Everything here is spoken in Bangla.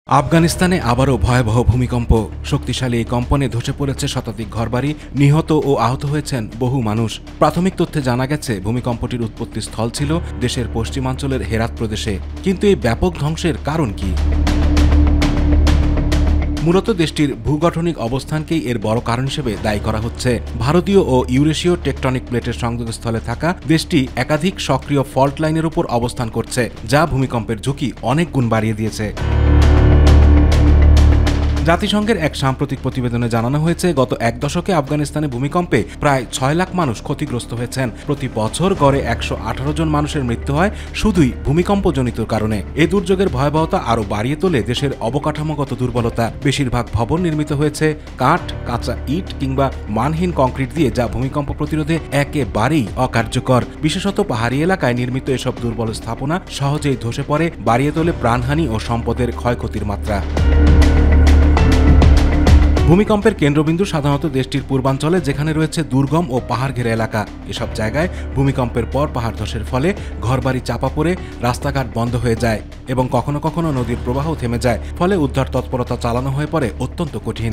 আফগানিস্তানে আবারও ভয়াবহ ভূমিকম্প। শক্তিশালী এই কম্পনে ধসে পড়েছে শতাধিক ঘরবাড়ি, নিহত ও আহত হয়েছেন বহু মানুষ। প্রাথমিক তথ্যে জানা গেছে ভূমিকম্পটির উৎপত্তি স্থল ছিল দেশের পশ্চিমাঞ্চলের হেরাত প্রদেশে। কিন্তু এই ব্যাপক ধ্বংসের কারণ কি? মূলত দেশটির ভূগঠনিক অবস্থানকেই এর বড় কারণ হিসেবে দায়ী করা হচ্ছে। ভারতীয় ও ইউরেশীয় টেকটনিক প্লেটের সংযোগস্থলে থাকা দেশটি একাধিক সক্রিয় ফল্ট লাইনের উপর অবস্থান করছে, যা ভূমিকম্পের ঝুঁকি অনেক গুণ বাড়িয়ে দিয়েছে। জাতিসংঘের এক সাম্প্রতিক প্রতিবেদনে জানানো হয়েছে, গত এক দশকে আফগানিস্তানে ভূমিকম্পে প্রায় 6 লাখ মানুষ ক্ষতিগ্রস্ত হয়েছেন। প্রতি বছর গড়ে 118 জন মানুষের মৃত্যু হয় শুধুই ভূমিকম্পজনিত কারণে। এই দুর্যোগের ভয়াবহতা আরও বাড়িয়ে তোলে দেশের অবকাঠামোগত দুর্বলতা। বেশিরভাগ ভবন নির্মিত হয়েছে কাঠ, কাঁচা ইট কিংবা মানহীন কংক্রিট দিয়ে, যা ভূমিকম্প প্রতিরোধে একেবারেই অকার্যকর। বিশেষত পাহাড়ি এলাকায় নির্মিত এসব দুর্বল স্থাপনা সহজেই ধসে পড়ে, বাড়িয়ে তোলে প্রাণহানি ও সম্পদের ক্ষয়ক্ষতির মাত্রা। ভূমিকম্পের কেন্দ্রবিন্দু সাধারণত দেশটির পূর্বাঞ্চলে, যেখানে রয়েছে দুর্গম ও পাহাড় ঘেরা এলাকা। এসব জায়গায় ভূমিকম্পের পর পাহাড় ধসের ফলে ঘরবাড়ি চাপা পড়ে রাস্তাঘাট বন্ধ হয়ে যায় এবং কখনো কখনো নদীর প্রবাহ থেমে যায়, ফলে উদ্ধার তৎপরতা চালানো হয়ে পড়ে অত্যন্ত কঠিন।